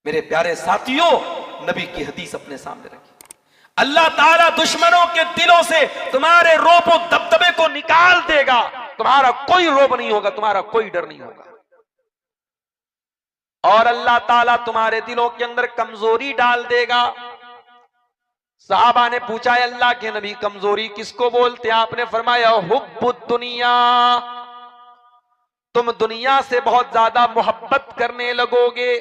मेरे प्यारे साथियों, नबी की हदीस अपने सामने रखी। अल्लाह ताला दुश्मनों के दिलों से तुम्हारे रोब और दबदबे को निकाल देगा। तुम्हारा कोई रोब नहीं होगा, तुम्हारा कोई डर नहीं होगा। और अल्लाह ताला तुम्हारे दिलों के अंदर कमजोरी डाल देगा। सहाबा ने पूछा, अल्लाह के नबी कमजोरी किसको बोलते? आपने फरमाया, हुब्बुद दुनिया, तुम दुनिया से बहुत ज्यादा मोहब्बत करने लगोगे।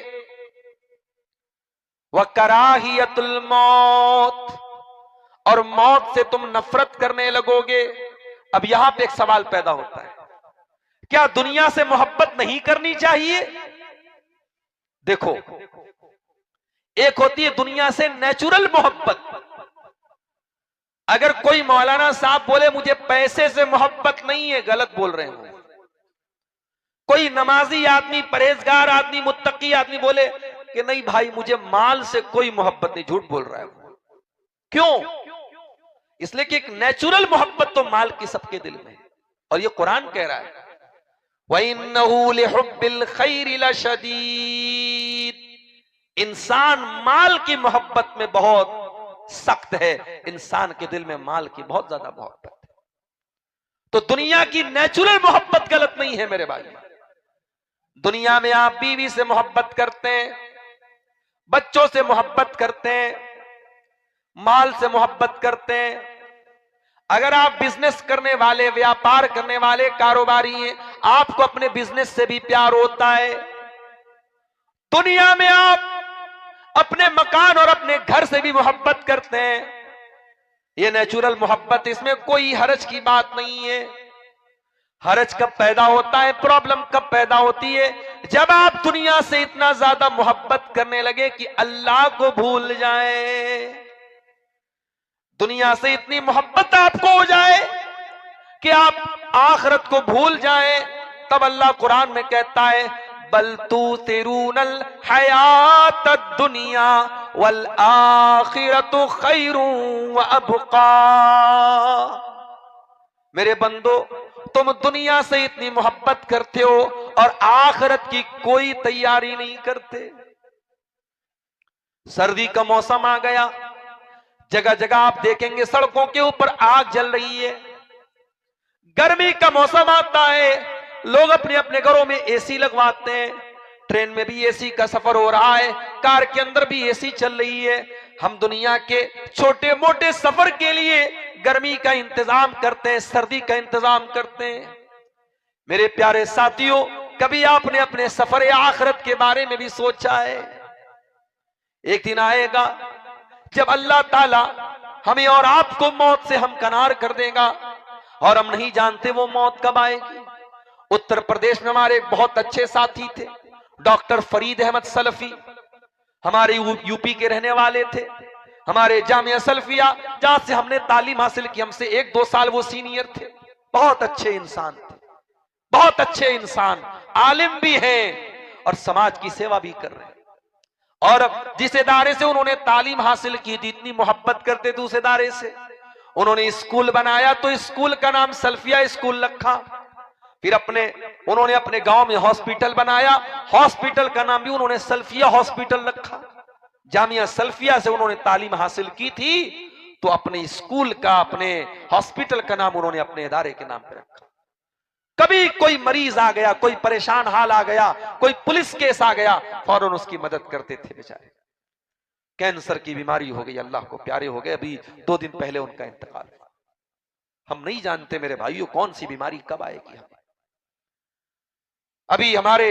व कराहियतुल मौत, और मौत से तुम नफरत करने लगोगे। अब यहां पे एक सवाल पैदा होता है, क्या दुनिया से मोहब्बत नहीं करनी चाहिए? देखो, एक होती है दुनिया से नेचुरल मोहब्बत। अगर कोई मौलाना साहब बोले मुझे पैसे से मोहब्बत नहीं है, गलत बोल रहे हैं। कोई नमाजी आदमी, परहेजगार आदमी, मुत्तकी आदमी बोले कि नहीं भाई मुझे माल से कोई मोहब्बत नहीं, झूठ बोल रहा है। क्यों? इसलिए कि एक नेचुरल मोहब्बत तो माल की सबके दिल में है, और ये कुरान कह रहा है, वइन्नहु लिहुब्बिल खैरि लशदीद, इंसान माल की मोहब्बत में बहुत सख्त है। इंसान के दिल में माल की बहुत ज्यादा मोहब्बत है। तो दुनिया की नेचुरल मोहब्बत गलत नहीं है मेरे भाई। दुनिया में आप बीवी से मोहब्बत करते हैं, बच्चों से मोहब्बत करते हैं, माल से मोहब्बत करते हैं। अगर आप बिजनेस करने वाले, व्यापार करने वाले कारोबारी हैं, आपको अपने बिजनेस से भी प्यार होता है। दुनिया में आप अपने मकान और अपने घर से भी मोहब्बत करते हैं। यह नेचुरल मोहब्बत, इसमें कोई हरज की बात नहीं है। हरज कब पैदा होता है, प्रॉब्लम कब पैदा होती है? जब आप दुनिया से इतना ज्यादा मोहब्बत करने लगे कि अल्लाह को भूल जाए। दुनिया से इतनी मोहब्बत आपको हो जाए कि आप आखिरत को भूल जाए। तब अल्लाह कुरान में कहता है, बल तुसिरूनल हयातद दुनिया वल आखिरतु खैरुन व अबका। मेरे बंदो, तुम दुनिया से इतनी मोहब्बत करते हो और आखिरत की कोई तैयारी नहीं करते। सर्दी का मौसम आ गया, जगह जगह आप देखेंगे सड़कों के ऊपर आग जल रही है। गर्मी का मौसम आता है, लोग अपने अपने घरों में एसी लगवाते हैं। ट्रेन में भी एसी का सफर हो रहा है, कार के अंदर भी एसी चल रही है। हम दुनिया के छोटे मोटे सफर के लिए गर्मी का इंतजाम करते हैं, सर्दी का इंतजाम करते हैं। मेरे प्यारे साथियों, कभी आपने अपने सफर आखिरत के बारे में भी सोचा है? एक दिन आएगा जब अल्लाह ताला हमें और आपको मौत से हमकनार कर देगा, और हम नहीं जानते वो मौत कब आएगी। उत्तर प्रदेश में हमारे एक बहुत अच्छे साथी थे, डॉक्टर फरीद अहमद सलफी, हमारे यूपी के रहने वाले थे। हमारे जामिया सल्फिया, जहां से हमने तालीम हासिल की, हमसे 1-2 साल वो सीनियर थे। बहुत अच्छे इंसान थे, बहुत अच्छे इंसान, आलिम भी हैं और समाज की सेवा भी कर रहे हैं। और जिस इदारे से उन्होंने तालीम हासिल की थी, इतनी मोहब्बत करते थे उस इदारे से, उन्होंने स्कूल बनाया तो स्कूल का नाम सल्फिया स्कूल रखा। फिर उन्होंने अपने गांव में हॉस्पिटल बनाया, हॉस्पिटल का नाम भी उन्होंने सल्फिया हॉस्पिटल रखा। जामिया सल्फिया से उन्होंने तालीम हासिल की थी, तो अपने स्कूल का, अपने हॉस्पिटल का नाम उन्होंने अपने इदारे के नाम पे रखा। कभी कोई मरीज आ गया, कोई परेशान हाल आ गया, कोई पुलिस केस आ गया, फौरन उसकी मदद करते थे बेचारे। कैंसर की बीमारी हो गई, अल्लाह को प्यारे हो गए, अभी 2 दिन पहले उनका इंतकाल हुआ। हम नहीं जानते मेरे भाइयों कौन सी बीमारी कब आएगी हमें। अभी हमारे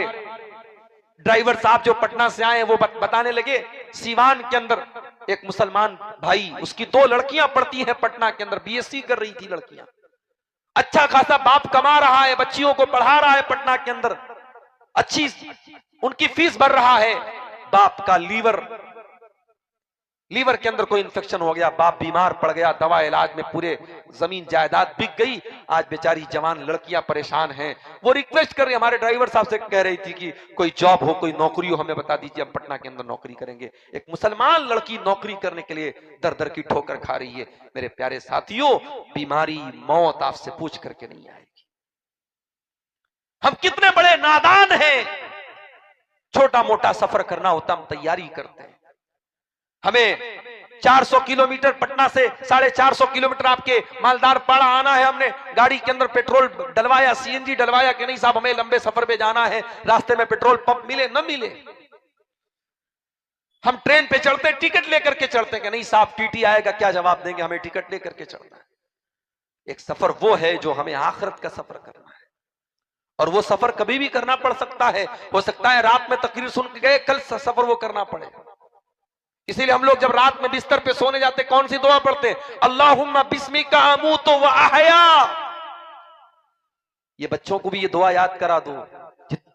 ड्राइवर साहब जो पटना से आए, वो बताने लगे, सीवान के अंदर एक मुसलमान भाई, उसकी 2 लड़कियां पढ़ती हैं पटना के अंदर, बीएससी कर रही थी लड़कियां। अच्छा खासा बाप कमा रहा है, बच्चियों को पढ़ा रहा है पटना के अंदर, अच्छी उनकी फीस भर रहा है। बाप का लीवर के अंदर कोई इंफेक्शन हो गया, बाप बीमार पड़ गया, दवा इलाज में पूरे जमीन जायदाद बिक गई। आज बेचारी जवान लड़कियां परेशान हैं। वो रिक्वेस्ट कर रही, हमारे ड्राइवर साहब से कह रही थी कि कोई जॉब हो, कोई नौकरी हो, हमें बता दीजिए, हम पटना के अंदर नौकरी करेंगे। एक मुसलमान लड़की नौकरी करने के लिए दर दर की ठोकर खा रही है। मेरे प्यारे साथियों, बीमारी, मौत आपसे पूछ करके नहीं आएगी। हम कितने बड़े नादान हैं, छोटा मोटा सफर करना होता हम तैयारी करते हैं। हमें 400 किलोमीटर पटना से 450 किलोमीटर आपके मालदार पाड़ा आना है, हमने गाड़ी के अंदर पेट्रोल डलवाया, सीएनजी डलवाया कि नहीं साहब हमें लंबे सफर पे जाना है, रास्ते में पेट्रोल पंप मिले न मिले। हम ट्रेन पे चढ़ते टिकट लेकर के चढ़ते कि नहीं साहब टीटी आएगा क्या जवाब देंगे, हमें टिकट लेकर के चढ़ना है। एक सफर वो है जो हमें आखिरत का सफर करना है, और वो सफर कभी भी करना पड़ सकता है। हो सकता है रात में तकरीर सुन के गए, कल सफर वो करना पड़े। इसीलिए हम लोग जब रात में बिस्तर पे सोने जाते कौन सी दुआ पढ़ते? अल्लाहुम्मा बिस्मिका अमूतु व अहया। ये बच्चों को भी ये दुआ याद करा दो।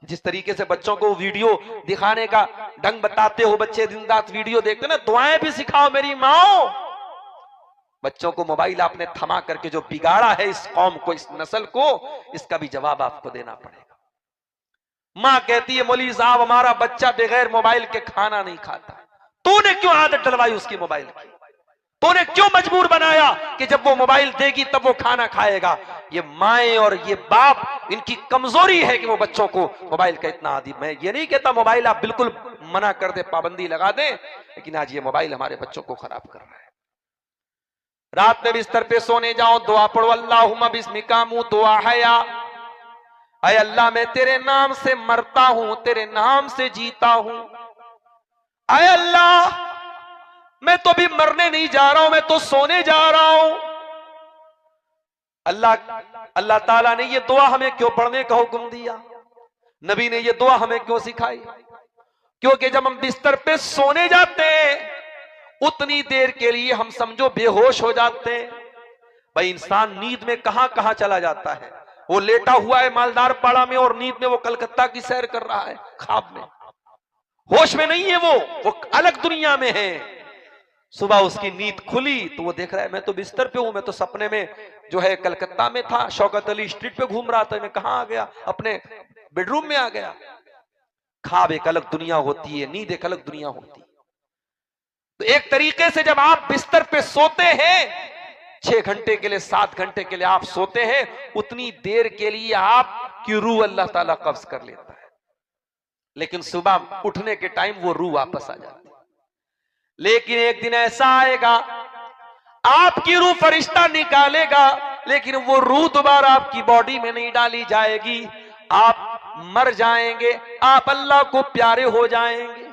जिस तरीके से बच्चों को वीडियो दिखाने का ढंग बताते हो, बच्चे दिन रात वीडियो देखते ना, दुआएं भी सिखाओ मेरी माओ। बच्चों को मोबाइल आपने थमा करके जो बिगाड़ा है इस कौम को, इस नस्ल को, इसका भी जवाब आपको देना पड़ेगा। मां कहती है मौलवी साहब हमारा बच्चा बगैर मोबाइल के खाना नहीं खाता। तूने क्यों आदत डलवाई उसकी मोबाइल की? तूने क्यों मजबूर बनाया कि जब वो मोबाइल देगी तब वो खाना खाएगा? ये माएं और ये बाप, इनकी कमजोरी है कि वो बच्चों को मोबाइल का इतना आदी। मैं ये नहीं कहता मोबाइल आप बिल्कुल मना कर दे, पाबंदी लगा दे, लेकिन आज ये मोबाइल हमारे बच्चों को खराब कर रहा है। रात में बिस्तर पे सोने जाओ, दुआ पढ़ो अल्लाहुम्मा बिस्मिका अमूतु व अहया। ऐ अल्लाह मैं तेरे नाम से मरता हूं, तेरे नाम से जीता हूं। ऐ अल्लाह मैं तो भी मरने नहीं जा रहा हूं, मैं तो सोने जा रहा हूं। अल्लाह ताला ने ये दुआ हमें क्यों पढ़ने का हुक्म दिया? नबी ने ये दुआ हमें क्यों सिखाई? क्योंकि जब हम बिस्तर पे सोने जाते हैं उतनी देर के लिए हम समझो बेहोश हो जाते हैं। भाई इंसान नींद में कहां कहां चला जाता है। वो लेटा हुआ है मालदार पाड़ा में और नींद में वो कलकत्ता की सैर कर रहा है, ख्वाब में, होश में नहीं है, वो अलग दुनिया में है। सुबह उसकी नींद खुली तो वो देख रहा है मैं तो बिस्तर पे हूं, मैं तो सपने में जो है कलकत्ता में था, शौकत अली स्ट्रीट पे घूम रहा था, मैं कहां आ गया? अपने बेडरूम में आ गया। ख्वाब एक अलग दुनिया होती है, नींद एक अलग दुनिया होती है। तो एक तरीके से जब आप बिस्तर पे सोते हैं 6 घंटे के लिए, 7 घंटे के लिए आप सोते हैं, उतनी देर के लिए आपकी रूह अल्लाह ताला कब्ज कर लेता है। लेकिन सुबह उठने के टाइम वो रूह वापस आ जाती है। लेकिन एक दिन ऐसा आएगा आपकी रूह फरिश्ता निकालेगा, लेकिन वो रूह दोबारा आपकी बॉडी में नहीं डाली जाएगी। आप मर जाएंगे, आप अल्लाह को प्यारे हो जाएंगे।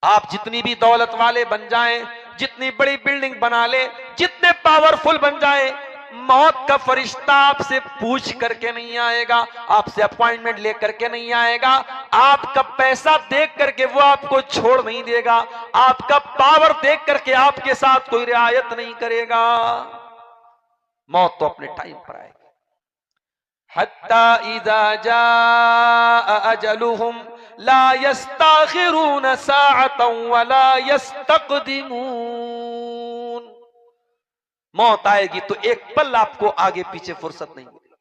आप जितनी भी दौलत वाले बन जाएं, जितनी बड़ी बिल्डिंग बना ले, जितने पावरफुल बन जाएं, मौत का फरिश्ता आपसे पूछ करके नहीं आएगा, आपसे अपॉइंटमेंट लेकर के नहीं आएगा, आपका पैसा देख करके वो आपको छोड़ नहीं देगा, आपका पावर देख करके आपके साथ कोई रियायत नहीं करेगा। मौत तो अपने टाइम पर आएगी। हत्ता इज़ा जाअ अजलुहुम ला यस्ताखिरून साअतन वला यस्तक़दिमून। मौत आएगी तो एक पल आपको आगे पीछे फुर्सत नहीं मिलेगी।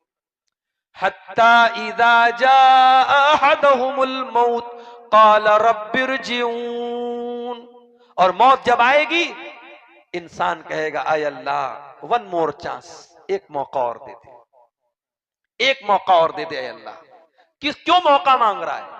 हत्ता इज़ा जाअ अहदहुमुल मौत क़ाल रब्बिरजिऊन। और मौत जब आएगी इंसान कहेगा आय अल्लाह वन मोर चांस, एक मौका और दे दे, एक मौका और दे दे अल्लाह। क्यों मौका मांग रहा है?